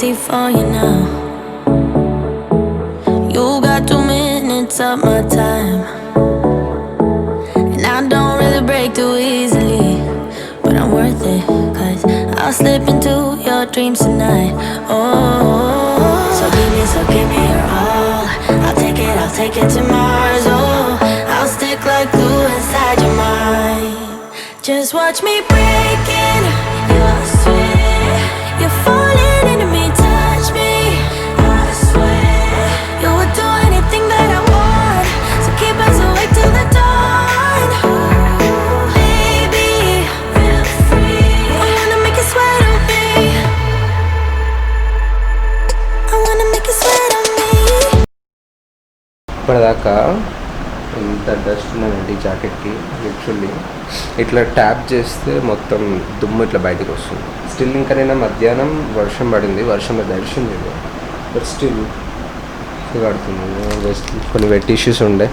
easy for you now. You got 2 minutes of my time, and I don't really break too easily, but I'm worth it, 'cause I'll slip into your dreams tonight. Oh, so give me your all. I'll take it to Mars. Oh, I'll stick like glue inside your mind. Just watch me breaking your sweat. You're falling into me, touch me, I swear. You would do anything that I want, so keep us awake till the dawn. Baby, feel free. I wanna make you sweat on me. I wanna make you sweat on me. ఇప్పటిదాకా ఇంత dust ఉన్నదండి జాకెట్కి. Literally ఇట్లా tap చేస్తే మొత్తం దుమ్ము ఇట్లా బయటకు వస్తుంది. స్టిల్ ఇంకా నేను మధ్యాహ్నం వర్షం పడింది, వర్షంలో దర్శనం లేదు, బట్ స్టిల్ పడుతుంది. జస్ట్ కొన్ని వెట్ ఇష్యూస్ ఉండే,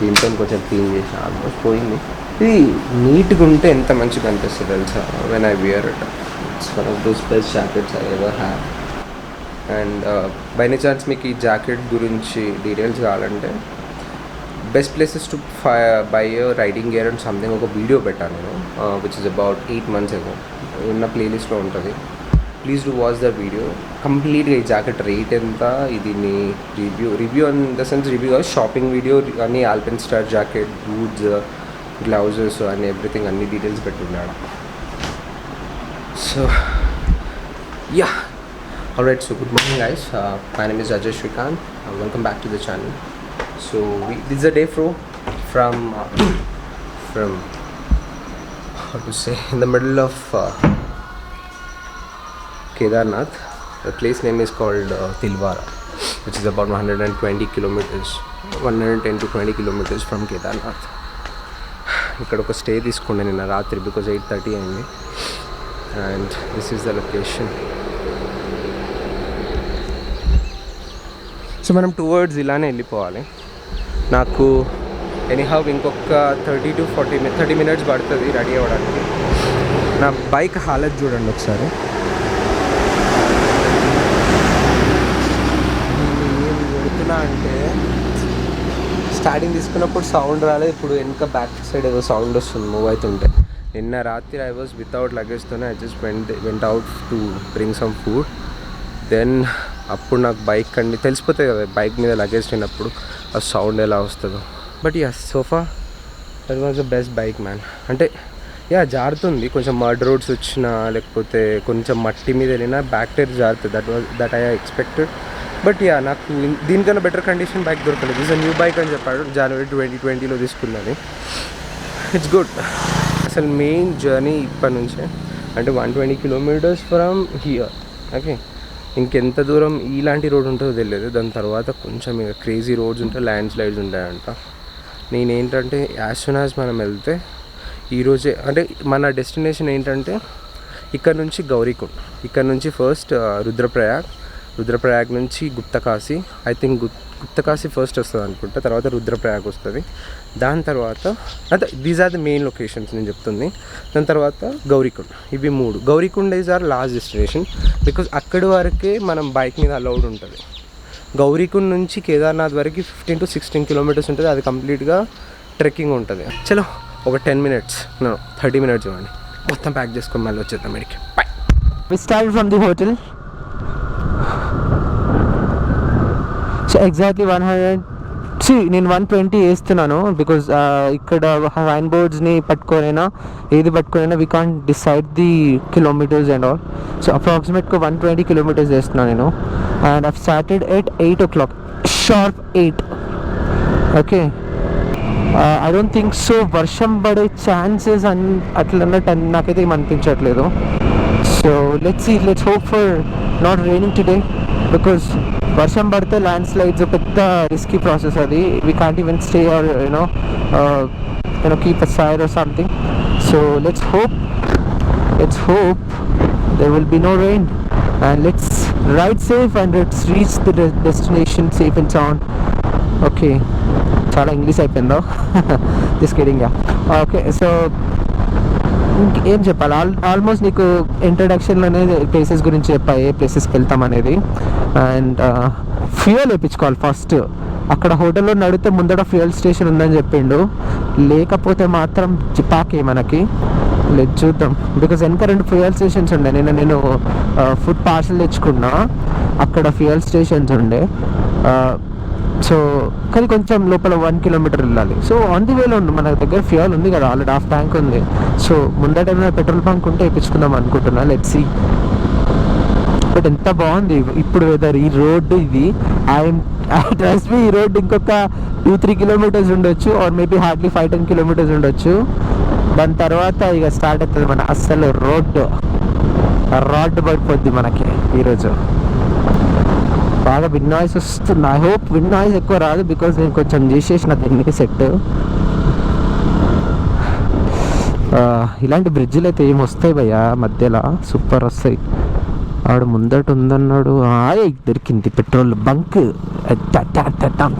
దీంతో కొంచెం క్లీన్ చేసి ఆల్మోస్ట్ పోయింది. ఇది నీట్గా ఉంటే ఎంత మంచిగా అనిపిస్తుంది తెలుసా. When I wear it, it's one of those best jackets I ever have. And by any chance మీకు ఈ జాకెట్ గురించి డీటెయిల్స్ కావాలంటే best places to buy riding gear and something ఒక వీడియో పెట్టాను నేను, which is about 8 months ago. ఉన్న ప్లేలిస్ట్లో ఉంటుంది, please do watch the video. కంప్లీట్గా ఈ జాకెట్ రేట్ ఎంత, ఇది మీ review in the sense review shopping video అన్ని Alpen star jacket, boots, gloves అన్ని ఎవ్రీథింగ్ అన్ని డీటెయిల్స్ పెట్టున్నాడు. So yeah, alright, so good morning guys, my name is Ajay Shrikant, welcome back to the channel. So this is a day from how to say, in the middle of Kedarnath. The place name is called Tilwara, which is about 110 to 20 kilometers from Kedarnath. ఇక్కడ ఒక stay తీసుకున్నాను నిన్న రాత్రి, because 8:30 అయింది, and this is the location. So మనం towards ఇలానే వెళ్ళిపోవాలి. నాకు ఎనీహౌ ఇంకొక 30 minutes పడుతుంది రెడీ అవ్వడానికి. నా బైక్ హాలత్ చూడండి ఒకసారి. ఏం పెడుతున్నా అంటే స్టార్టింగ్ తీసుకున్నప్పుడు సౌండ్ రాలేదు, ఇప్పుడు వెనక బ్యాక్ సైడ్ ఏదో సౌండ్ వస్తుంది మూవ్ అవుతుంటే. నిన్న రాత్రి ఐ వాజ్ వితౌట్ లగేజ్తోనే I just went out to bring some food. Then అప్పుడు నాకు బైక్ అండి తెలిసిపోతుంది కదా, బైక్ మీద లగేజ్ తిన్నప్పుడు ఆ సౌండ్ ఎలా వస్తుందో. But yeah, so far that was the best bike man. అంటే యా జారుతుంది, కొంచెం మడ్ రోడ్స్ వచ్చినా లేకపోతే కొంచెం మట్టి మీద వెళ్ళినా బ్యాక్ టైర్ జారుతుంది. That I expected. But yeah, నాకు దీనికన్నా బెటర్ కండిషన్ బైక్ దొరకలేదు. దిస్ అ న్యూ బైక్ అని చెప్పాడు, January 2020లో తీసుకున్నది. It's good. అసలు మెయిన్ జర్నీ ఇప్పటి నుంచే, అంటే 120 kilometers ఫ్రమ్ హియర్. ఓకే, ఇంకెంత దూరం ఇలాంటి రోడ్ ఉంటుందో తెలియదు. దాని తర్వాత కొంచెం ఇక క్రేజీ రోడ్స్ ఉంటాయి, ల్యాండ్ స్లైడ్స్ ఉంటాయంట. నేనేంటంటే యాజ్ సూన్ యాజ్ మనం వెళ్తే ఈరోజే, అంటే మన డెస్టినేషన్ ఏంటంటే ఇక్కడ నుంచి గౌరీకుండ్, ఇక్కడ నుంచి ఫస్ట్ రుద్రప్రయాగ్ నుంచి Guptkashi. I think Guptkashi first వస్తుంది అనుకుంటా, తర్వాత రుద్రప్రయాగ్ వస్తుంది. దాని తర్వాత అంటే these are the main locations నేను చెప్తుంది. దాని తర్వాత గౌరీకుండ్. ఇవి 3. Gaurikund is our last destination, because అక్కడి వరకే మనం బైక్ మీద అలౌడ్ ఉంటుంది. గౌరీకుండ్ నుంచి కేదార్నాథ్ వరకు 15 to 16 kilometers ఉంటుంది, అది కంప్లీట్గా ట్రెక్కింగ్ ఉంటుంది. చలో ఒక 10 minutes 30 minutes ఇవ్వండి, మొత్తం ప్యాక్ చేసుకొని మళ్ళీ వచ్చేద్దాం ఇక్కడికి. By. We started from the hotel. So exactly 100. నేను 120 వేస్తున్నాను, బికాజ్ ఇక్కడ హ్యాండ్ బోర్డ్స్ని పట్టుకోనైనా ఏది పట్టుకోనైనా we can't decide the kilometres and all. So అప్రాక్సిమేట్గా 120 kilometers వేస్తున్నాను నేను. And I've started at 8 o'clock, sharp 8. Okay, I don't think so వర్షం పడే ఛాన్సెస్ అట్లన్నట్టు నాకైతే ఏం అనిపించట్లేదు. So let's hope for not raining today, because వర్షం పడితే ల్యాండ్ స్లైడ్స్ పెద్ద రిస్కీ ప్రాసెస్ అది. We can't even stay or you know keep aside or something. So let's hope there will be no rain, and let's ride safe and let's reach the destination safe and sound. Okay, చాలా English అయిపోయిందో. Just kidding, yeah. Okay, so ఏం చెప్పాలి, almost నీకు ఇంట్రడక్షన్లోనే places గురించి చెప్పా, ఏ ప్లేసెస్కి వెళ్తాం అనేది. అండ్ ఫ్యూయల్ వేయించుకోవాలి ఫస్ట్. అక్కడ హోటల్లో నడితే ముందర ఫ్యూయల్ స్టేషన్ ఉందని చెప్పిండు, లేకపోతే మాత్రం చిపాకే మనకి. లేదు చూద్దాం, బికాజ్ వెనక 2 ఫ్యూయల్ స్టేషన్స్ ఉండే. నేను ఫుడ్ పార్సల్ తెచ్చుకున్నా, అక్కడ ఫ్యూయల్ స్టేషన్స్ ఉండే. సో కానీ కొంచెం లోపల 1 కిలోమీటర్ వెళ్ళాలి. సో ఆన్ ది వేలో ఉంది, మన దగ్గర ఫ్యూయల్ ఉంది కదా, ఆల్రెడీ హాఫ్ ట్యాంక్ ఉంది. సో ముందట ఏమైనా పెట్రోల్ బంక్ ఉంటే వేయించుకుందాం అనుకుంటున్నా, లెట్స్ సీ. బట్ ఎంత బాగుంది ఇప్పుడు వెదర్, ఈ రోడ్డు ఇది. ట్రస్ట్ మీ, ఈ రోడ్డు ఇంకొక 2-3 కిలోమీటర్స్ ఉండొచ్చు, ఆర్ మేబీ హార్డ్లీ 5-10 కిలోమీటర్స్ ఉండొచ్చు. దాని తర్వాత ఇక స్టార్ట్ అవుతుంది మన అస్సలు రోడ్డు పడిపోద్ది మనకి ఈరోజు. బాగా విన్ నాయిస్ వస్తుంది. ఐ హోప్ విన్ నాయిస్ ఎక్కువ రాదు, బికాజ్ నేను కొంచెం చేసేసిన దీనికి సెట్. ఇలాంటి బ్రిడ్జిలు అయితే ఏం వస్తాయి భయ్యా మధ్యలో, సూపర్ వస్తాయి. ఆడు ముందట ఉందన్నాడు, దొరికింది పెట్రోల్ బంక్.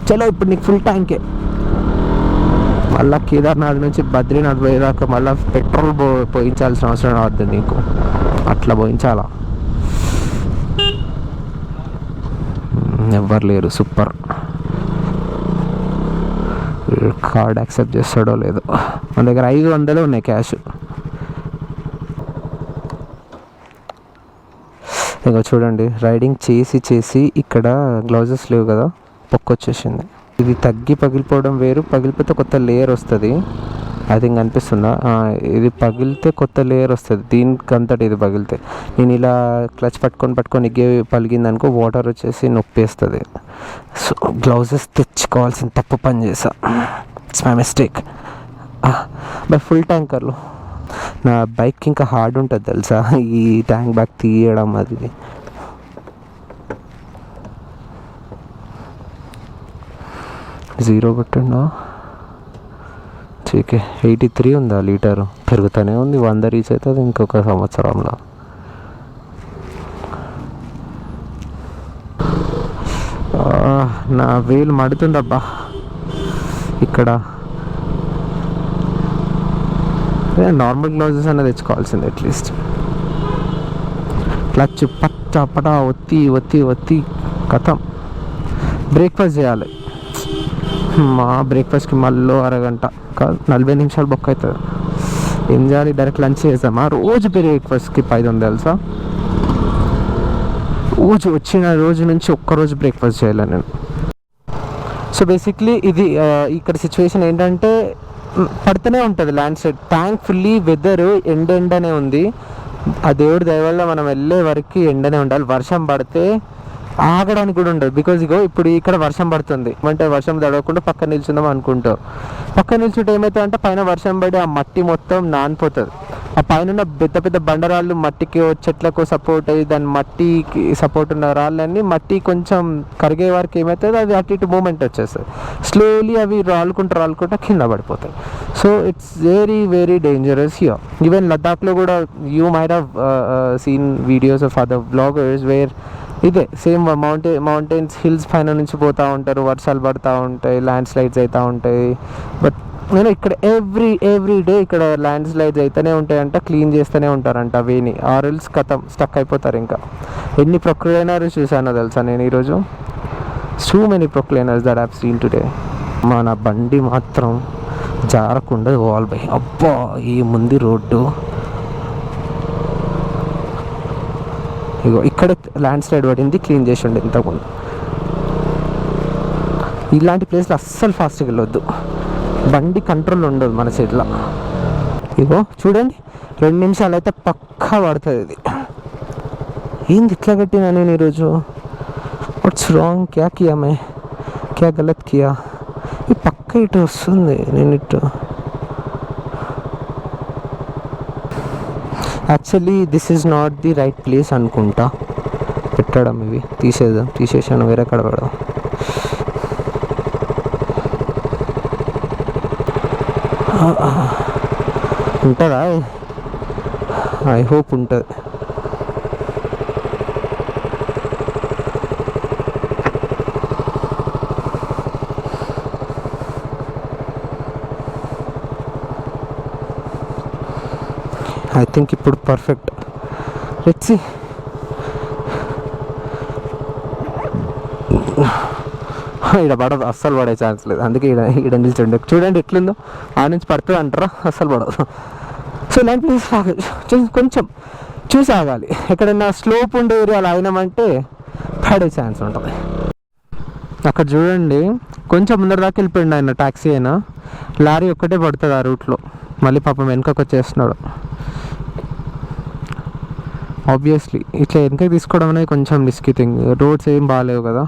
చలో ఇప్పుడు నీకు ఫుల్ ట్యాంకే. మళ్ళీ కేదార్నాథ్ నుంచి బద్రీనాథ్ పోయేదాకా మళ్ళీ పెట్రోల్ పోయించాల్సిన అవసరం రావద్దు నీకు, అట్లా పోయించాలా. ఎవ్వరు లేరు, సూపర్. కార్డ్ యాక్సెప్ట్ చేస్తాడో లేదో. మన దగ్గర 500 ఉన్నాయి క్యాష్. ఇంకా చూడండి, రైడింగ్ చేసి ఇక్కడ గ్లౌజెస్ లేవు కదా, పొక్కొచ్చేసింది. ఇది తగ్గి పగిలిపోవడం వేరు, పగిలిపోతే కొత్త లేయర్ వస్తుంది. అది ఇంక అనిపిస్తుందా, ఇది పగిలితే కొత్త లేయర్ వస్తుంది దీనికి అంతటి. ఇది పగిలితే నేను ఇలా క్లచ్ పట్టుకొని ఎగ్గే పలిగింది అనుకో, వాటర్ వచ్చేసి నొప్పేస్తుంది. సో గ్లౌజెస్ తెచ్చుకోవాల్సిన తప్పు పని చేసా, it's my mistake. By full ట్యాంకర్లు నా బైక్ ఇంకా హార్డ్ ఉంటుంది తెలుసా, ఈ ట్యాంక్ బ్యాగ్ తీయడం. అది 0 కొట్టిండా, చీకే 83 ఉందా లీటరు, పెరుగుతూనే ఉంది. 100 రీచ్ అవుతుంది ఇంకొక సంవత్సరంలో. నా వేలు మడుతుందబ్బా ఇక్కడ. నార్మల్ గ్లౌజెస్ అన్న తెచ్చుకోవాల్సింది అట్లీస్ట్. క్లచ్ పట్టా ఒత్తి కథం. బ్రేక్ఫాస్ట్ చేయాలి. మా బ్రేక్ఫాస్ట్కి మళ్ళీ అరగంట కాదు 40 నిమిషాలు బొక్క అవుతుంది. ఏం చేయాలి, డైరెక్ట్ లంచ్ చేసామా. రోజు బ్రేక్ఫాస్ట్కి 500 తెలుసా. వచ్చిన రోజు నుంచి ఒక్కరోజు బ్రేక్ఫాస్ట్ చేయాలి నేను. సో బేసిక్లీ ఇది ఇక్కడ సిచ్యువేషన్ ఏంటంటే పడుతూనే ఉంటుంది landslide. Tank fully weather ఎండనే ఉంది. ఆ దేవుడి దయ వల్ల మనం వెళ్ళే వరకు ఎండనే ఉండాలి. వర్షం పడితే ఆగడానికి కూడా ఉండదు. బికాజ్ ఇగో ఇప్పుడు ఇక్కడ వర్షం పడుతుంది అంటే వర్షం తడవకుండా పక్కన నిల్చుందాం అనుకుంటాం. పక్కన నిల్చుంటే ఏమవుతుంది అంటే పైన వర్షం పడి ఆ మట్టి మొత్తం నానిపోతుంది. ఆ పైన పెద్ద పెద్ద మట్టికి చెట్లకు సపోర్ట్ అయ్యి దాని మట్టికి సపోర్ట్ ఉన్న రాళ్ళన్నీ మట్టి కొంచెం కరిగే వరకు ఏమవుతుంది, అది అటు ఇటు మూమెంట్ వచ్చేస్తుంది. స్లోలీ అవి రాలుకుంటూ కింద పడిపోతాయి. So it's very very dangerous here. Even లద్దాఖ్లో కూడా you might have seen videos of other vloggers where ఇదే సేమ్ మౌంటైన్స్ హిల్స్ పైన నుంచి పోతూ ఉంటారు, వర్షాలు పడుతూ ఉంటాయి, ల్యాండ్ స్లైడ్స్ అవుతూ ఉంటాయి. బట్ నేను ఇక్కడ ఎవ్రీ డే ఇక్కడ ల్యాండ్ స్లైడ్స్ అయితేనే ఉంటాయంట, క్లీన్ చేస్తూనే ఉంటారంట అవేని, ఆర్ఎల్స్ కథం స్టక్ అయిపోతారు. ఇంకా ఎన్ని ప్రొక్లైనర్స్ చూసానో తెలుసా నేను ఈరోజు. So many proclainers that have seen today. మన బండి మాత్రం జారకుండా పోవాలి బై. అబ్బా ఏముంది రోడ్డు. ఇగో ఇక్కడ ల్యాండ్ స్లైడ్ పడింది, క్లీన్ చేసి ఉండే ఇంతకుముందు. ఇలాంటి ప్లేస్లో అస్సలు ఫాస్ట్గా వెళ్ళొద్దు, బండి కంట్రోల్ ఉండదు మన సైడ్లో. ఇగో చూడండి 2 నిమిషాలు అయితే పక్కా పడుతుంది ఇది. ఏంది ఇట్లా కట్టినా నేను ఈరోజు. వాట్స్ రాంగ్, క్యా కియా మే, క్యా గలత్ కియా. ఈ పక్క ఇటు వస్తుంది, నేను ఇటు. Actually this is not the right place అనుకుంటా పెట్టడం. ఇవి తీసేసాను, వేరే కడ పెడదాం. ఉంటుందా? ఐ హోప్ ఉంటుంది. ఐ థింక్ ఇప్పుడు పర్ఫెక్ట్. Let's see. ఇక్కడ పడదు, అస్సలు పడే ఛాన్స్ లేదు. అందుకే ఇక్కడ నిల్చండి. చూడండి ఎట్లుందో, ఆ నుంచి పడుతుంది అంటారా, అస్సలు పడదు. సో ఇలాంటి ప్లేస్ కొంచెం చూసి ఆగాలి. ఎక్కడైనా స్లోప్ ఉండే ఏరియాలో అయినామంటే పడే ఛాన్స్ ఉంటుంది. అక్కడ చూడండి, కొంచెం ముందర దాకా వెళ్ళిపోయింది ఆయన ట్యాక్సీ అయినా. లారీ ఒక్కటే పడుతుంది ఆ రూట్లో. మళ్ళీ పాపం వెనకకు వచ్చేస్తున్నాడు. ఆబ్వియస్లీ ఇట్లా వెనకకి తీసుకోవడం అనేది కొంచెం రిస్కీ థింగ్. రోడ్స్ ఏం బాగాలేవు కదా,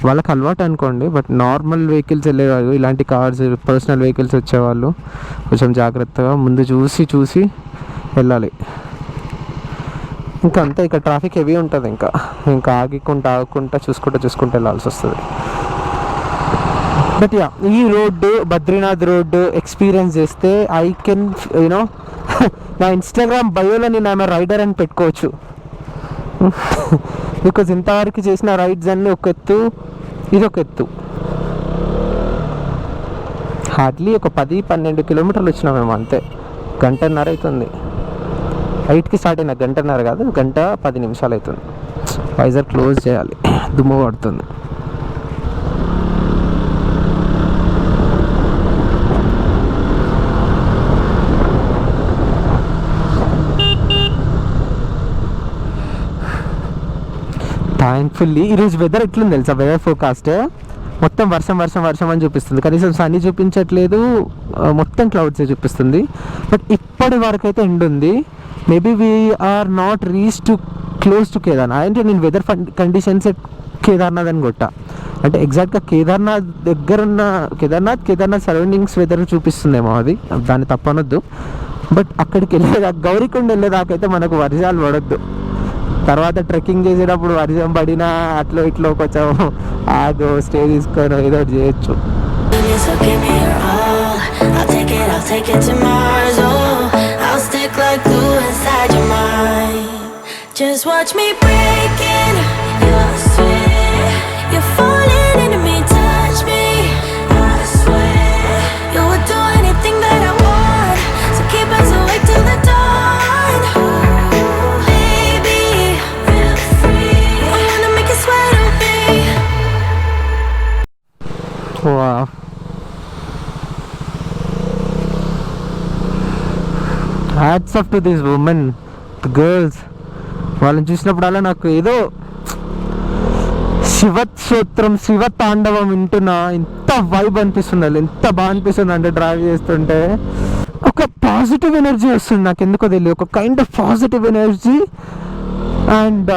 వాళ్ళకి అలవాటు అనుకోండి. బట్ నార్మల్ వెహికల్స్ వెళ్ళేవాళ్ళు, ఇలాంటి కార్స్, పర్సనల్ వెహికల్స్ వచ్చేవాళ్ళు కొంచెం జాగ్రత్తగా ముందు చూసి వెళ్ళాలి. ఇంకా అంతా ఇక్కడ ట్రాఫిక్ హెవీ ఉంటుంది. ఇంకా ఆగకుండా చూసుకుంటూ వెళ్ళాల్సి వస్తుంది. బట్ యా, ఈ రోడ్డు బద్రీనాథ్ రోడ్డు ఎక్స్పీరియన్స్ చేస్తే ఐ కెన్ యూనో నా ఇన్స్టాగ్రామ్ బయోలో నేను ఆమె రైడర్ అని పెట్టుకోవచ్చు. బికాజ్ ఇంతవరకు చేసిన రైడ్స్ అన్నీ ఒక ఎత్తు, ఇది ఒక ఎత్తు. హార్డ్లీ ఒక 10-12 కిలోమీటర్లు వచ్చినాం మేము, అంతే. 1:30 అవుతుంది. 8కి స్టార్ట్ అయినా 1:30 కాదు, 1:10 నిమిషాలు అవుతుంది. వైజాగ్ క్లోజ్ చేయాలి, దుమ్ము పడుతుంది. థ్యాంక్ఫుల్లీ ఈరోజు వెదర్ ఎట్లుంది తెలుసా? వెదర్ ఫోర్కాస్ట్ మొత్తం వర్షం అని చూపిస్తుంది. కనీసం సన్నీ చూపించట్లేదు, మొత్తం క్లౌడ్సే చూపిస్తుంది. బట్ ఇప్పటి వరకు అయితే ఎండ్ ఉంది. Maybe we're not reach to close to Kedarnath. అంటే నేను వెదర్ కండిషన్స్ కేదార్నాథ్ అని కొట్టా. అంటే ఎగ్జాక్ట్గా కేదార్నాథ్ దగ్గరున్న కేదార్నాథ్ సరౌండింగ్స్ వెదర్ చూపిస్తుందేమో, అది దాన్ని తప్పనొద్దు. బట్ అక్కడికి వెళ్ళేదాకా, గౌరీకొండ వెళ్ళేదాకా అయితే మనకు వర్షాలు పడొద్దు. తర్వాత ట్రెక్కింగ్ చేసేటప్పుడు వర్షం పడినా ఇట్లో కొంచెం ఆగో స్టే తీసుకొని ఏదో చేయొచ్చు. So give me your all. I'll take it to Mars. Oh, I'll stick like glue inside your mind. Just watch me breaking. You're sweet. You're falling into me, touch me. I swear you would do anything that I want. So keep us awake till the dawn. Baby, feel free. I wanna make you sweat on me. Wow. Hats off to this woman, the girls. వాళ్ళని చూసినప్పుడల్లా నాకు ఏదో శివ తాండవం వింటున్నా. ఎంత vibe అనిపిస్తుంది, ఎంత బాగా అనిపిస్తుంది అంటే డ్రైవ్ చేస్తుంటే ఒక పాజిటివ్ ఎనర్జీ వస్తుంది. నాకు ఎందుకో తెలియదు, ఒక kind of positive energy. And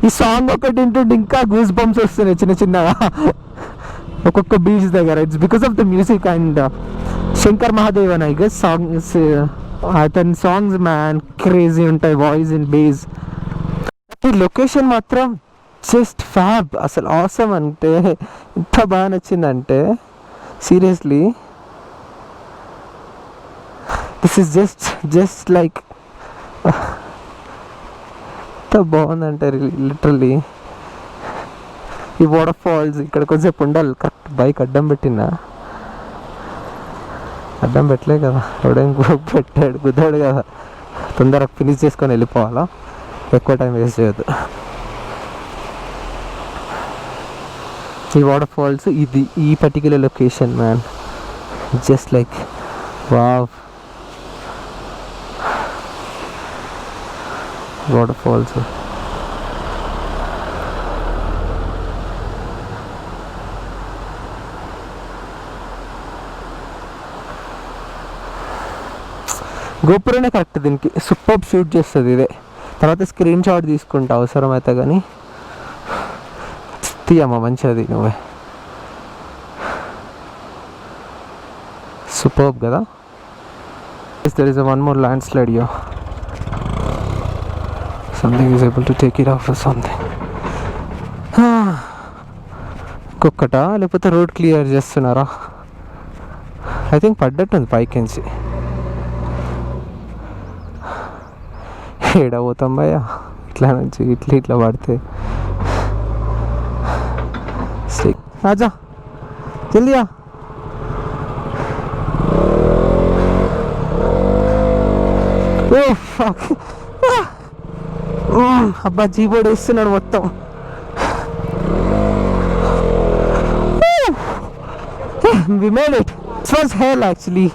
ఈ సాంగ్ ఒకటి వింటుంటే ఇంకా గూస్ బంప్స్ వస్తున్నాయి చిన్నగా ఒక్కొక్క బీచ్ దగ్గర. It's because of the music and Shankar Mahadevan I guess songs. అతని సాంగ్స్ మ్యాన్ క్రేజీ ఉంటాయి, వాయిస్ అండ్ బేస్. ఈ లొకేషన్ మాత్రం జస్ట్ ఫ్యాబ్, అసలు ఆసమ్. అంటే ఎంత బాగా నచ్చిందంటే seriously this is just like ఎంత బాగుందంటే లిటరల్లీ. ఈ వాటర్ ఫాల్స్ ఇక్కడ కొంచెంసేపు ఉండాలి. కరెక్ట్ బైక్ అడ్డం పెట్టినా, అడ్డం పెట్టలే కదా, ఎవడేం పెట్టాడు కుదరాడు కదా. తొందరగా ఫినిష్ చేసుకొని వెళ్ళిపోవాలా, ఎక్కువ టైం వేస్ట్ చేయొద్దు. ఈ వాటర్ ఫాల్స్ ఈ particular location man, just like wow. Waterfalls గోపురనే కరెక్ట్ దీనికి, సూపర్ షూట్ చేస్తుంది ఇదే. తర్వాత స్క్రీన్ షాట్ తీసుకుంటా అవసరం అయితే, కానీ తీయమ్మా మంచిది నువ్వే. సూపర్ కదా. There is one more landslide here. Something is able to take it off or something. ఇంకొకటా లేకపోతే రోడ్ క్లియర్ చేస్తున్నారా? ఐ థింక్ పడ్డట్టుంది పైకించి. ఏడా పోతాం భయ్యా ఇట్లా నుంచి ఇట్లా పడితే. ఆజా జల్దియా. ఓ ఫక్. అబ్బా జీబోర్డ్ వేస్తున్నాడు మొత్తం. We made it. This was hell actually.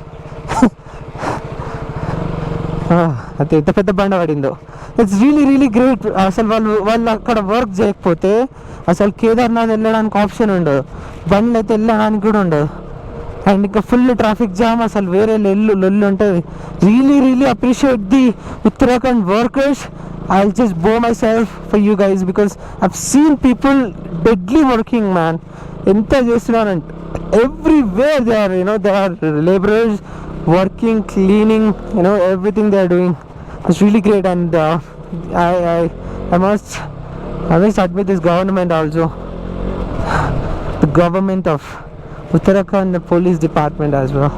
అది ఎంత పెద్ద బండ పడిందో. It's really great. అసలు వాళ్ళు అక్కడ వర్క్ చేయకపోతే అసలు కేదార్నాథ్ వెళ్ళడానికి ఆప్షన్ ఉండదు, బండ్లు అయితే వెళ్ళడానికి కూడా ఉండదు. అండ్ ఇంకా ఫుల్ ట్రాఫిక్ జామ్, అసలు వేరే లొల్లు ఉంటుంది. Really appreciate the Uttarakhand workers. I'll just bow myself for you guys because I've seen people deadly working, man. ఎంత చేస్తున్నారంటే everywhere they are laborers working, cleaning, everything they are doing. It's really great. And I must admit this government also, the government of Uttarakhand, the police department as well.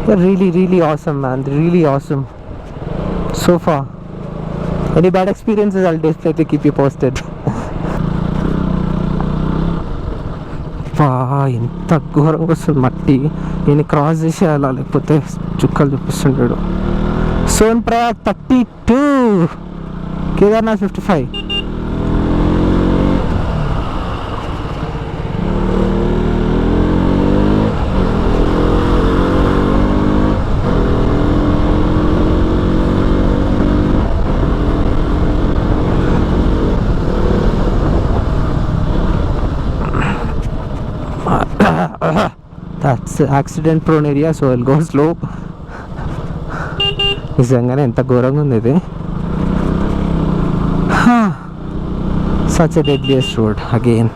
They're really awesome, man. They're really awesome so far. Any bad experiences, I'll definitely keep you posted. ఎంత ఘోరంగా వస్తుంది మట్టి. నేను cross చేసేయాలా లేకపోతే చుక్కలు చూపిస్తుంటాడు. Sonprayag 32, Kedarnath 55. That's accident prone area, so I'll go slow. నిజంగానే ఎంత ఘోరంగా ఉంది ఇది. Such a deadliest road again.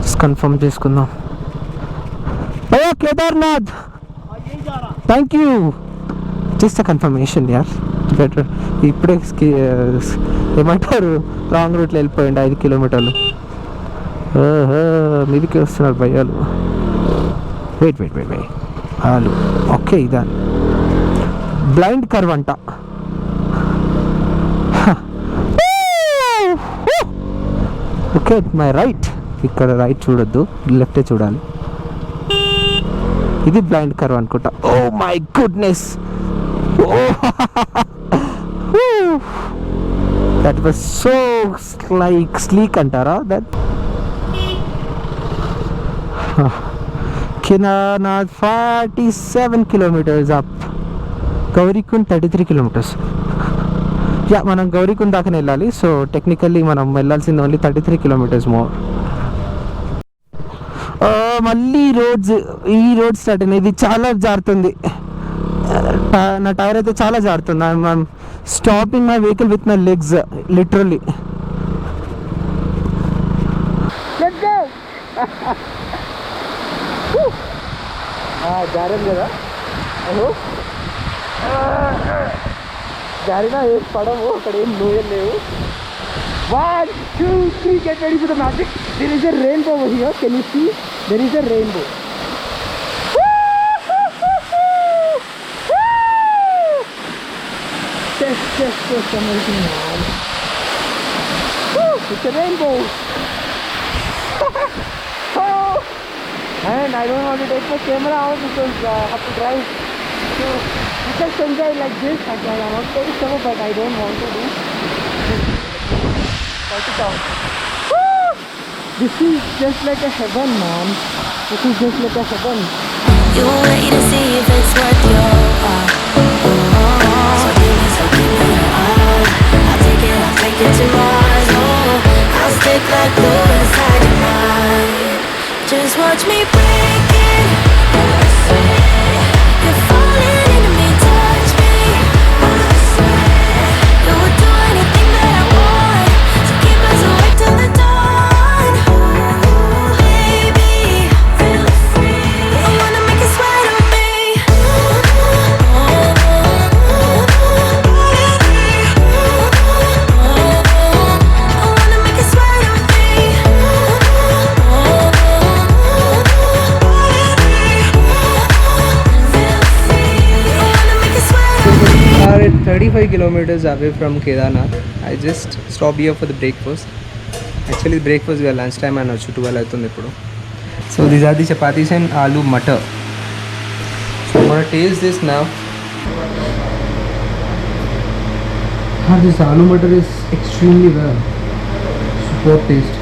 Just confirm చేసుకుందాం. అయ్యో Kedarnath, thank you. Just a confirmation యార్, బెటర్. ఇప్పుడే ఏమంటారు, రాంగ్ రూట్లో వెళ్ళిపోయింది 5 కిలోమీటర్లు. మీదికి వస్తున్నారు భయ్యాలు. వెయిట్ వాళ్ళు. ఓకే, ఇదా బ్లైండ్ కర్వ్ అంట. Okay, my right. ఇక్కడ రైట్ చూడొద్దు, లెఫ్టే చూడాలి. ఇది బ్లైండ్ కర్వ్ అనుకుంటా. Oh my goodness. That was so like sleek antara. That Kedarnath 47 kilometers up. Gaurikund 33 kilometers. Yeah, మనం గౌరీకుండ్ దాకా వెళ్ళాలి. సో టెక్నికల్లీ మనం వెళ్ళాల్సింది ఓన్లీ 33 kilometers మోర్. మళ్ళీ ఈ రోడ్ స్టార్ట్ అయినా. ఇది చాలా జారుతుంది, నా టైర్ అయితే చాలా జారుతుంది. I'm stopping my vehicle with my legs literally. జారాను కదా, జారినా ఏం పడవు, అక్కడ ఏం నూయలు లేవు. 1, 2, 3, get ready for the magic. There is a rainbow over here. Can you see? There is a rainbow. Just amazing, man. It's a rainbow. Oh, and I don't want to take my camera out because I have to drive. So you just enjoy like this. I'm not very sure, but I don't want to do. Check it out. This is just like a heaven, man. This is just like a heaven. You wait to see if it's worth your while. So give me your all. I'll take it to Mars. Oh, I'll stick like glue inside your mind. Just watch me break it. You're falling into me, touch me. You would do anything that I want. So keep us awake till the dawn. Baby, feel free. I wanna make you sweat on me. Are 35 kilometers away from Kedarnath. I just stopped here for the breakfast. Actually, breakfast we are lunchtime and also 12 అవుతుంది ఇప్పుడు. So these are the chapatis and aloo matar. gonna taste this now. This aloo butter is extremely well. Superb taste.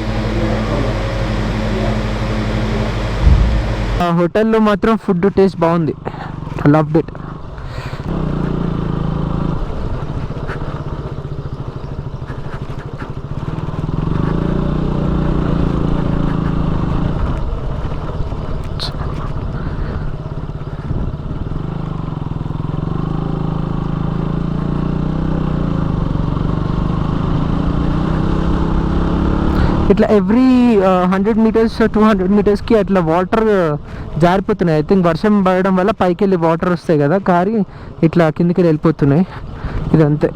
హోటల్లో మాత్రం food taste బాగుంది. Loved it. ఇట్లా every 100 meters 200 metersకి అట్లా water జారిపోతున్నాయి. I think వర్షం పడడం వల్ల పైకి వెళ్ళి వాటర్ వస్తాయి కదా, కారి ఇట్లా కిందికి వెళ్ళిపోతున్నాయి. ఇదంతే.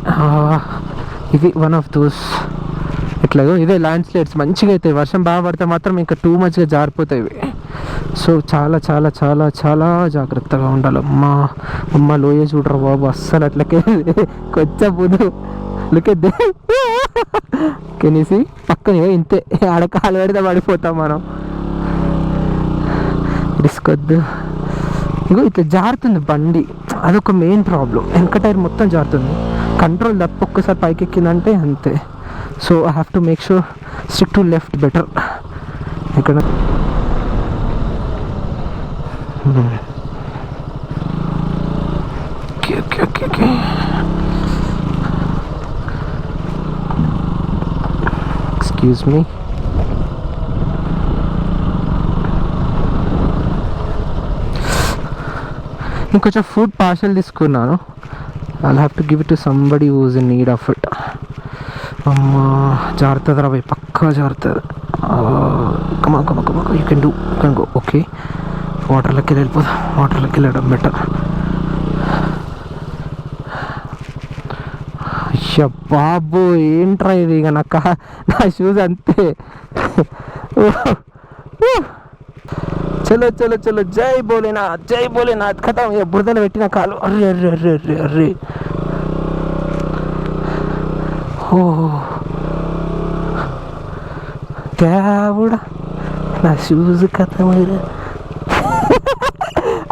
ఇది వన్ ఆఫ్ దోస్. ఇట్లాగో ఇదే ల్యాండ్ స్లైడ్స్ మంచిగా అవుతాయి. వర్షం బాగా పడితే మాత్రం ఇంకా టూ మచ్గా జారిపోతాయి ఇవి. సో చాలా చాలా చాలా చాలా జాగ్రత్తగా ఉండాలి. అమ్మ లోయ చూడరా బాబు, అస్సలు అట్లకే కొచ్చబోదు. లుకెద్దే కెనీసి పక్కనే ఇంతే, ఆడకాలు పెడితే పడిపోతాం మనం. రిస్క్ వద్దు. ఇగో ఇట్లా జారుతుంది బండి, అదొక మెయిన్ ప్రాబ్లం. వెనక టైర్ మొత్తం జారుతుంది, కంట్రోల్ తప్ప ఒక్కసారి పైకి ఎక్కిందంటే అంతే. So I have to make sure stick to left better. ఇక్కడ okay okay okay okay. Excuse me. ఇంకొంచెం ఫుడ్ పార్సల్ తీసుకున్నాను. I have to give it to somebody who's in need of it. అమ్మా జారుతుంది రా భయ్, పక్కా జారుతుంది. Come on come on come on, you can do, you can go. Okay, వాటర్లోకి వెళ్ళిపోదాం. వాటర్లోకి వెళ్ళడం బెటర్. అయ్యా బాబు ఏంట్రా ఇది, ఇక నా షూస్ అంతే. చలో చలో చలో, జై భోలేనాథ్, జై భోలేనాథ్. ఖతం, ఇక బురదలో పెట్టిన కాలు. అర్రే అర్రే అర్రే అర్రే అర్రే. ఓ దేవుడా, నా షూస్ ఖతం.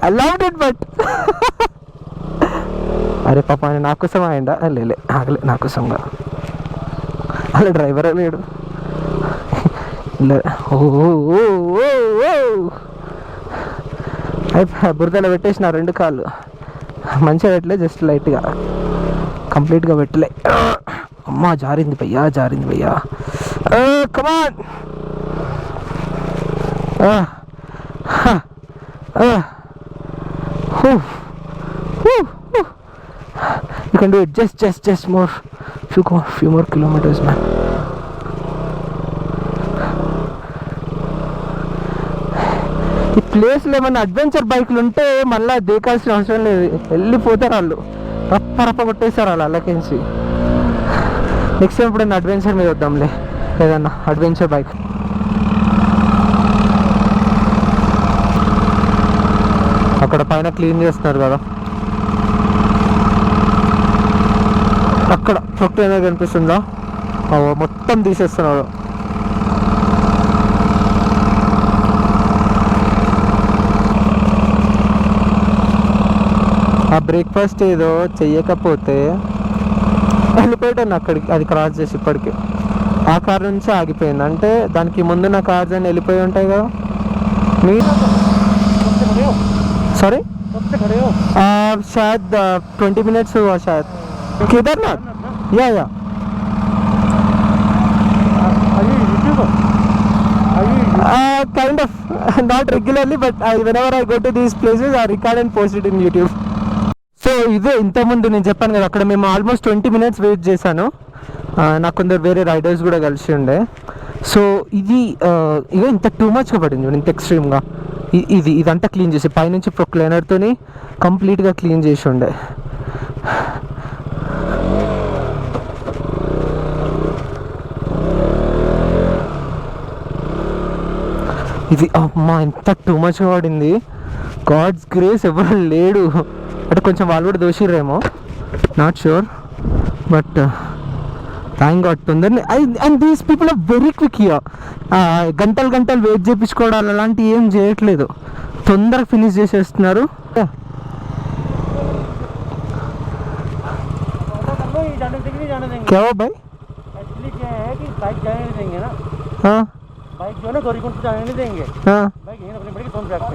ఐ లవ్డ్ ఇట్ బట్ అరే పాప, ఆయన నా కోసం అయిందా? లేలే, ఆగలే, నా కోసంగా. అలా డ్రైవర్ లేడు. బురదలో పెట్టేసిన రెండు కాళ్ళు. మంచిగా పెట్టలే, జస్ట్ లైట్గా, కంప్లీట్గా పెట్టలే. అమ్మా జారింది భయ్యా, జారింది భయ్యా. కమాన్. You can do it. Just more. Few more kilometers, man. ఈ ప్లేస్లో ఏమన్నా అడ్వెంచర్ బైక్లు ఉంటే మళ్ళీ దేకాల్సిన అవసరం లేదు, వెళ్ళిపోతారు వాళ్ళు. రప్ప కొట్టేస్తారు వాళ్ళు అల్లకించి. నెక్స్ట్ టైం ఎప్పుడైనా అడ్వెంచర్ మీద వద్దాంలే, ఏదన్నా అడ్వెంచర్ బైక్. అక్కడ పైన క్లీన్ చేస్తున్నారు కదా, అక్కడ చుట్టూ ఏదో కనిపిస్తుందా, మొత్తం తీసేస్తున్నారు. ఆ బ్రేక్ఫాస్ట్ ఏదో చెయ్యకపోతే వెళ్ళిపోయాను అక్కడికి, అది క్రాస్ చేసి ఇప్పటికి ఆ కార్ నుంచి ఆగిపోయింది. అంటే దానికి ముందు నా కార్స్ అని వెళ్ళిపోయి ఉంటాయి కదా. మీరు సారీ शायद 20 minutes हुआ शायद. केदारनाथ, या kind of not regularly, but whenever I go to these places I record and post it in YouTube. So ఇదే ఇంతకుముందు నేను చెప్పాను కదా, అక్కడ మేము ఆల్మోస్ట్ 20 minutes వెయిట్ చేశాను. నాకు కొందరు వేరే రైడర్స్ కూడా కలిసి ఉండే. సో ఇది ఇక ఇంత టూ మచ్గా పడింది, ఇంత ఎక్స్ట్రీమ్గా. ఇదంతా క్లీన్ చేసి పైనుంచి ప్రొక్లైనర్తో కంప్లీట్గా క్లీన్ చేసి ఉండే. ఇది అమ్మా ఎంత టూ మచ్గా పడింది. గాడ్స్ గ్రేస్, ఎవరు లేడు అంటే కొంచెం వాళ్ళు కూడా దోషిరేమో, not sure, but thank god తొందరనే. And these people are very quick here. గంటలు వెయిట్ చేయించుకోవడాలు అలాంటివి ఏం చేయట్లేదు, తొందరగా ఫినిష్ చేసేస్తున్నారు. जाने देंगे। क्या हुआ भाई? एक्चुअली क्या है कि बाइक जाने नहीं देंगे ना, हाँ बाइक जो है ना गौरीकुंड पे जाने नहीं देंगे, हाँ। बाइक यहीं अपनी पड़ेगी सोनप्रयाग पे।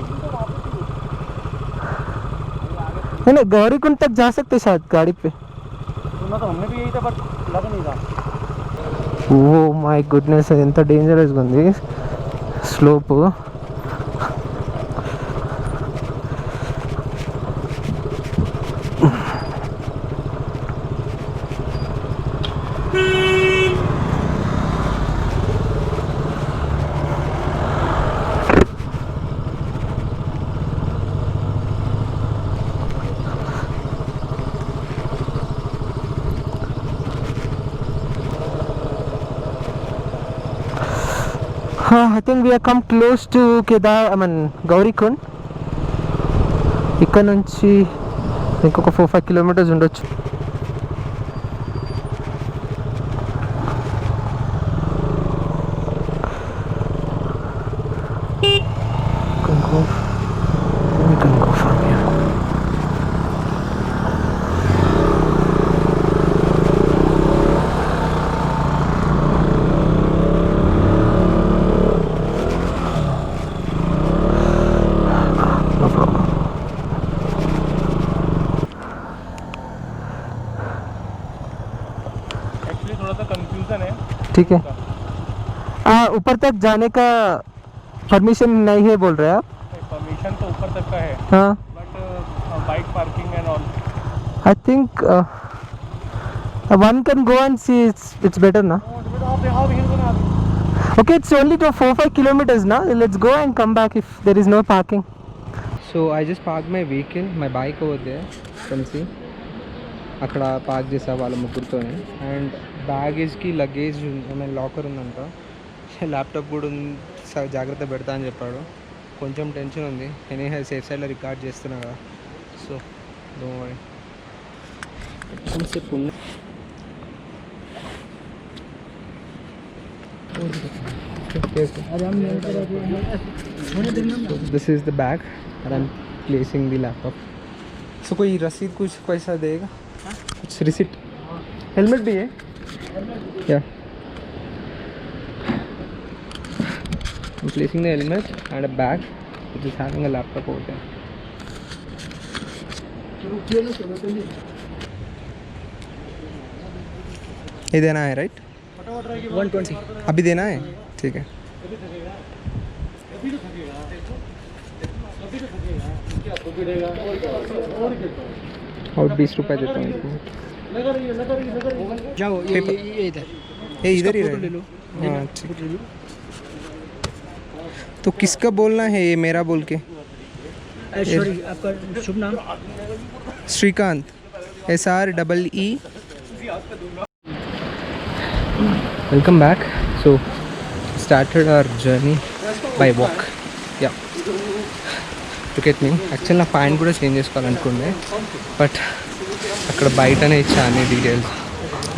नहीं नहीं, गौरीकुंड तक जा सकते शायद गाड़ी पे। सुना तो हमने भी यही था, बट लग नहीं रहा। ఓ మై గుడ్నెస్, ఎంత డేంజరస్గా ఉంది slope. I think we have come close to Gaurikund. ఇక్కడ నుంచి ఇంకొక 4-5 కిలోమీటర్స్ ఉండొచ్చు. We can go from here. No problem. Actually थोड़ा सा कंफ्यूजन है। ठीक है. ऊपर तक जाने का परमिशन नहीं है बोल रहे हैं आप? परमिशन तो ऊपर तक का है, हाँ. But bike parking and all. I think one can go and see. It's better na. Okay, it's only to 4-5 kilometers now. Let's go and come back if there is no parking. So I just parked my vehicle, my bike over there. You can see. అక్కడ park చేసా వాళ్ళ ముగ్గురితోనే. And బ్యాగేజ్కి luggage locker ఉందంట, laptop కూడా జాగ్రత్త పెడతా అని చెప్పాడు. కొంచెం టెన్షన్ ఉంది, ఎనీ సేఫ్ సైడ్లో రికార్డ్ చేస్తున్నా కదా, సో డోంట్ వరీ. కొంచెంసేపు ఉంది. This is the bag and I'm placing the laptop. So कोई रसीद कुछ पैसा देगा? कुछ रिसिट? हेलमेट भी है? Yeah. I'm placing the helmet and a bag which is having a laptop over there. ये देना है राइट? 120 अभी देना है, ठीक है. और 20 रुपए देता हूँ इसको. जाओ ये इधर, ये इधर ही रहे. हाँ ठीक. तो किसका बोलना है ये मेरा बोल के? सॉरी आपका शुभ नाम? Shrikant, SREE. Welcome back. So started our journey by walk. Yeah. Look at me. Actually నా ప్యాంట్ కూడా చేంజ్ చేసుకోవాలనుకుండే, బట్ అక్కడ బయటనే ఇచ్చా అన్ని details,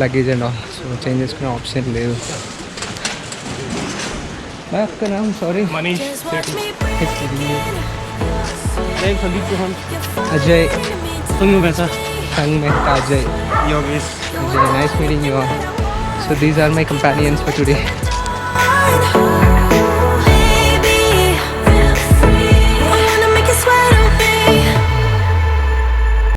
luggage and all. So change చేసుకునే ఆప్షన్ లేదు. బాయ్ అక్క నామ్ సారీ. मनीष संदीप चौहान, अजय संग वैसा, संग Mehta, Ajay. Yogesh. Nice meeting you all. So these are my companions for today.